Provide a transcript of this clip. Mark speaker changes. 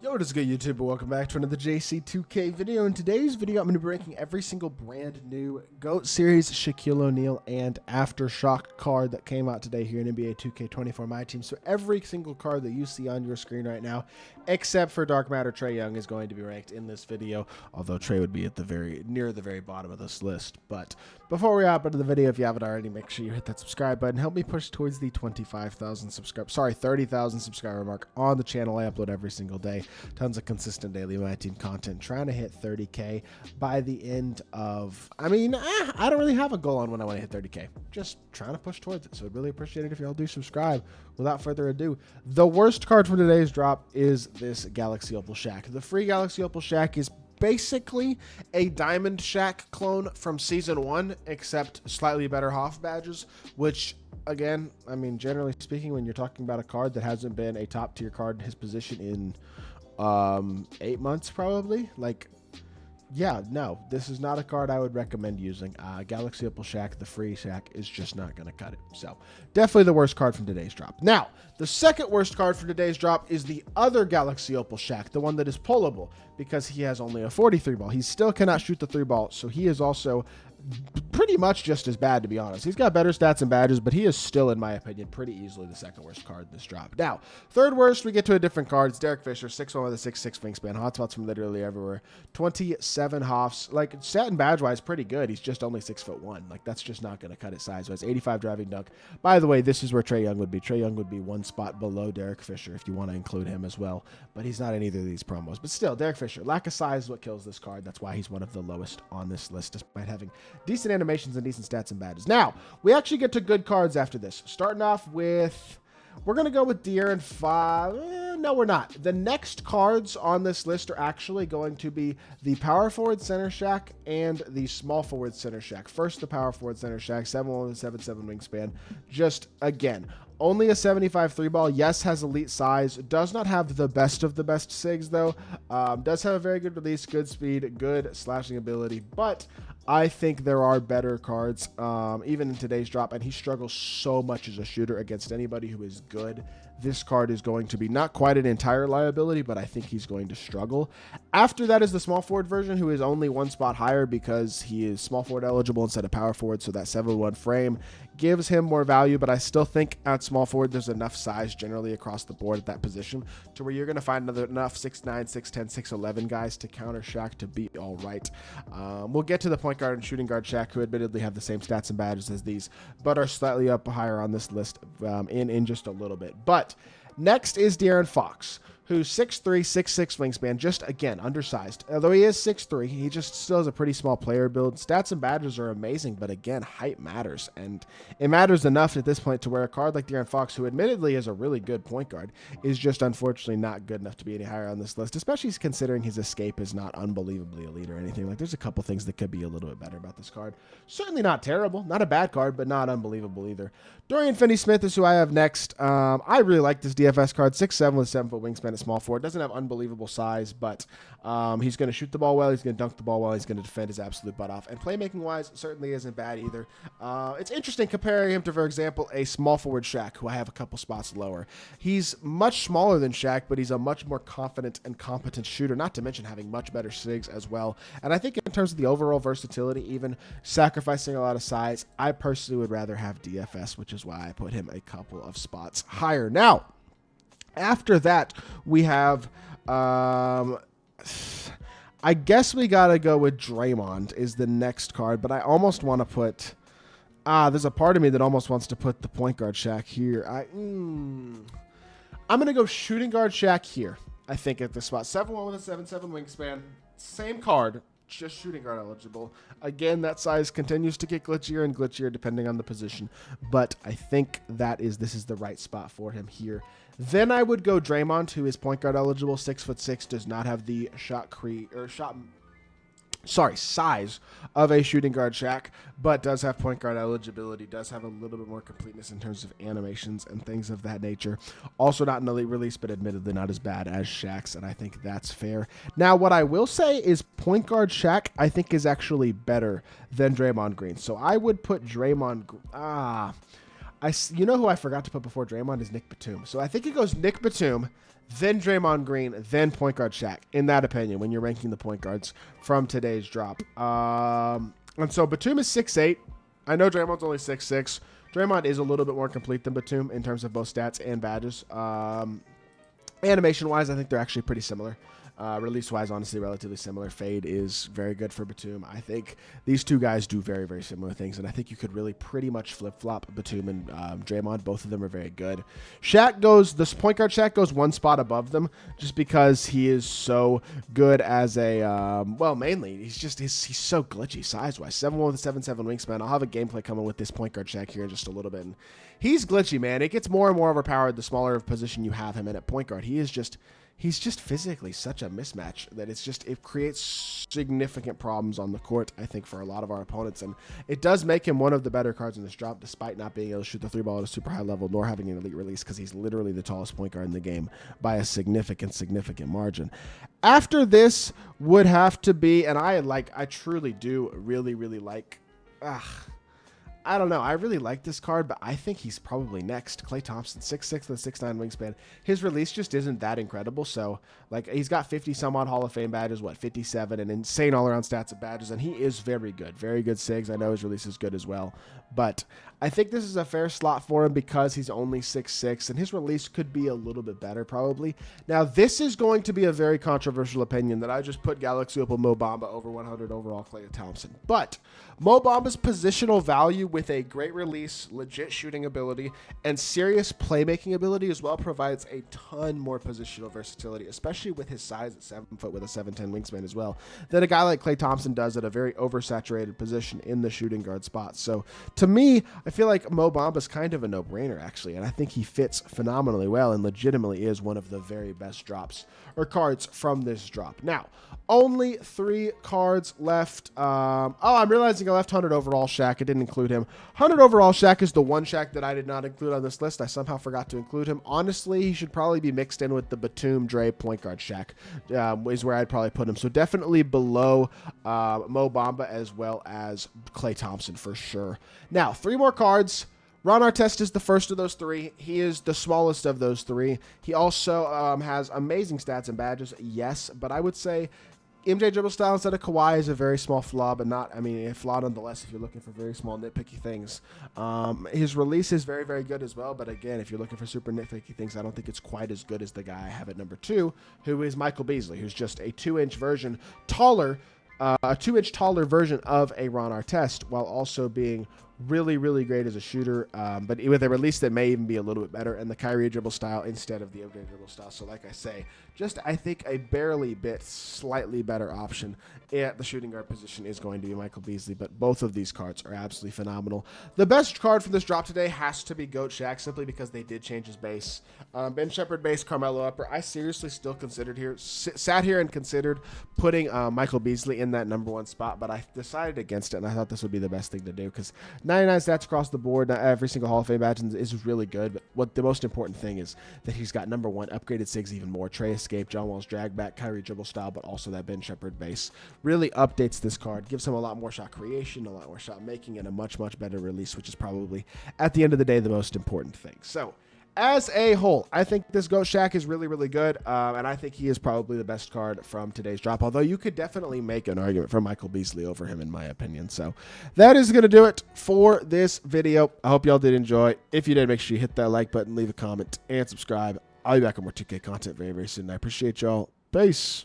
Speaker 1: Yo, what is good, YouTube? Welcome back to another JC2K video. In today's video, I'm going to be ranking every single brand new GOAT Series, Shaquille O'Neal, and AFTERSHOCK card that came out today here in NBA 2K24 MyTEAM. So every single card that you see on your screen right now, except for Dark Matter Trae Young, is going to be ranked in this video, although Trae would be at the near the very bottom of this list. But before we hop into the video, if you haven't already, make sure you hit that subscribe button. Help me push towards the 30,000 subscriber mark on the channel. I upload every single day. Tons of consistent daily MyTEAM content, trying to hit 30K by the end of, I don't really have a goal on when I want to hit 30K, just trying to push towards it. So I'd really appreciate it if y'all do subscribe. Without further ado, the worst card from today's drop is this Galaxy Opal Shaq. The free Galaxy Opal Shaq is basically a Diamond Shaq clone from Season 1, except slightly better Hoff badges, which, again, generally speaking, when you're talking about a card that hasn't been a top tier card in his position in 8 months, probably, no, this is not a card I would recommend using. Galaxy Opal Shaq, the free Shaq, is just not going to cut it. So definitely the worst card from today's drop. Now, the second worst card from today's drop is the other Galaxy Opal Shaq, the one that is pullable, because he has only a 43 ball. He still cannot shoot the 3 ball, so he is also pretty much just as bad, to be honest. He's got better stats and badges, but he is still, in my opinion, pretty easily the second worst card in this drop. Now, third worst, we get to a different card. It's Derek Fisher, 6'1" with a 6'6" wingspan. Hotspots from literally everywhere. 27 Hoffs. Stat and badge-wise, pretty good. He's just only 6'1". That's just not going to cut it size-wise. 85 driving dunk. By the way, this is where Trae Young would be. Trae Young would be one spot below Derek Fisher if you want to include him as well. But he's not in either of these promos. But still, Derek Fisher, lack of size is what kills this card. That's why he's one of the lowest on this list, despite having decent animations and decent stats and badges. Now, we actually get to good cards after this. Starting off with, we're going to go with De'Aaron 5. No, we're not. The next cards on this list are actually going to be the power forward center Shaq and the small forward center Shaq. First, the power forward center Shaq, 7'1" with a 7'7" wingspan. Just, again, only a 75 3 ball. Yes, has elite size. Does not have the best of the best SIGs, though. Does have a very good release, good speed, good slashing ability, but I think there are better cards, even in today's drop, and he struggles so much as a shooter against anybody who is good. This card is going to be not quite an entire liability, but I think he's going to struggle. After that is the small forward version, who is only one spot higher because he is small forward eligible instead of power forward, so that 7'1" frame gives him more value, but I still think at small forward there's enough size generally across the board at that position to where you're going to find enough 6'9", 6'10", 6'11" guys to counter Shaq to be all right. We'll get to the point guard and shooting guard Shaq, who admittedly have the same stats and badges as these, but are slightly up higher on this list in just a little bit. But next is De'Aaron Fox, who's 6'3", 6'6" wingspan, just, again, undersized. Although he is 6'3", he just still has a pretty small player build. Stats and badges are amazing, but again, height matters. And it matters enough at this point to where a card like De'Aaron Fox, who admittedly is a really good point guard, is just unfortunately not good enough to be any higher on this list, especially considering his escape is not unbelievably elite or anything. There's a couple things that could be a little bit better about this card. Certainly not terrible, not a bad card, but not unbelievable either. Dorian Finney-Smith is who I have next. I really like this DFS card, 6'7" with 7-foot wingspan at small forward. Doesn't have unbelievable size, but he's going to shoot the ball well. He's going to dunk the ball well. He's going to defend his absolute butt off. And playmaking-wise, certainly isn't bad either. It's interesting comparing him to, for example, a small forward Shaq, who I have a couple spots lower. He's much smaller than Shaq, but he's a much more confident and competent shooter, not to mention having much better SIGs as well. And I think in terms of the overall versatility, even sacrificing a lot of size, I personally would rather have DFS, which is why I put him a couple of spots higher. Now, after that, we have, I guess we got to go with Draymond is the next card, but I almost want to put, there's a part of me that almost wants to put the point guard Shaq here. I'm going to go shooting guard Shaq here, I think, at this spot. 7'1" with a 7'7" wingspan, same card, just shooting guard eligible. Again, that size continues to get glitchier and glitchier depending on the position, but I think this is the right spot for him here. Then I would go Draymond, who is point guard eligible, 6'6", does not have the size of a shooting guard Shaq, but does have point guard eligibility, does have a little bit more completeness in terms of animations and things of that nature. Also not an elite release, but admittedly not as bad as Shaq's, and I think that's fair. Now, what I will say is point guard Shaq, I think, is actually better than Draymond Green. So I would put Draymond... You know who I forgot to put before Draymond is Nick Batum. So I think it goes Nick Batum, then Draymond Green, then point guard Shaq, in that opinion, when you're ranking the point guards from today's drop. And so Batum is 6'8". I know Draymond's only 6'6". Draymond is a little bit more complete than Batum in terms of both stats and badges. Animation-wise, I think they're actually pretty similar. Release-wise, honestly, relatively similar. Fade is very good for Batum. I think these two guys do very, very similar things, and I think you could really pretty much flip-flop Batum and Draymond. Both of them are very good. This point guard Shaq goes one spot above them just because he is so good as a, mainly, he's so glitchy size-wise. 7'1" with a 7'7" wingspan. I'll have a gameplay coming with this point guard Shaq here in just a little bit. And he's glitchy, man. It gets more and more overpowered the smaller of position you have him in at point guard. He's just physically such a mismatch that it creates significant problems on the court, I think, for a lot of our opponents. And it does make him one of the better cards in this drop, despite not being able to shoot the three ball at a super high level, nor having an elite release, because he's literally the tallest point guard in the game by a significant margin. After this would have to be, and I truly do really like, I don't know. I really like this card, but I think he's probably next. Klay Thompson, 6'6" with a 6'9" wingspan. His release just isn't that incredible. So, he's got 50-some-odd Hall of Fame badges, 57, and insane all-around stats of badges, and he is very good. Very good SIGs. I know his release is good as well. But I think this is a fair slot for him because he's only 6'6", and his release could be a little bit better, probably. Now, this is going to be a very controversial opinion that I just put Galaxy Opal Mo Bamba over 100 overall Klay Thompson. But Mo Bamba's positional value with a great release, legit shooting ability, and serious playmaking ability as well provides a ton more positional versatility, especially with his size at 7 foot with a 7'10" wingspan as well, than a guy like Klay Thompson does at a very oversaturated position in the shooting guard spot. So to me, I feel like Mo Bamba's kind of a no-brainer, actually, and I think he fits phenomenally well and legitimately is one of the very best drops or cards from this drop. Now, only 3 cards left. I'm realizing I left 100 overall Shaq. I didn't include him. 100 overall Shaq is the one Shaq that I did not include on this list. I somehow forgot to include him. Honestly, he should probably be mixed in with the Batum Dre point guard Shaq, is where I'd probably put him. So definitely below Mo Bamba as well as Klay Thompson for sure. Now, 3 more cards. Ron Artest is the first of those 3. He is the smallest of those 3. He also has amazing stats and badges, yes, but I would say MJ dribble style instead of Kawhi is a very small flaw, but a flaw nonetheless if you're looking for very small nitpicky things. His release is very, very good as well, but again, if you're looking for super nitpicky things, I don't think it's quite as good as the guy I have at number 2, who is Michael Beasley, who's just a 2-inch version taller, a 2-inch taller version of a Ron Artest, while also being really, really great as a shooter, but with a release that may even be a little bit better, and the Kyrie dribble style instead of the MJ dribble style. So like I say, just I think a slightly better option at the shooting guard position is going to be Michael Beasley, but both of these cards are absolutely phenomenal. The best card from this drop today has to be GOAT Shaq, simply because they did change his base. Ben Shepherd base, Carmelo upper. I seriously still sat here and considered putting Michael Beasley in that number 1 spot, but I decided against it, and I thought this would be the best thing to do because 99 stats across the board, not every single Hall of Fame badge is really good, but what the most important thing is that he's got number 1 upgraded SIGs even more. Trey escape, John Wall's drag back, Kyrie dribble style, but also that Ben Shepherd base really updates this card, gives him a lot more shot creation, a lot more shot making, and a much better release, which is probably at the end of the day the most important thing. So as a whole, I think this GOAT Shaq is really, really good, and I think he is probably the best card from today's drop, although you could definitely make an argument for Michael Beasley over him, in my opinion. So that is going to do it for this video. I hope y'all did enjoy. If you did, make sure you hit that like button, leave a comment, and subscribe. I'll be back with more 2K content very, very soon. I appreciate y'all. Peace.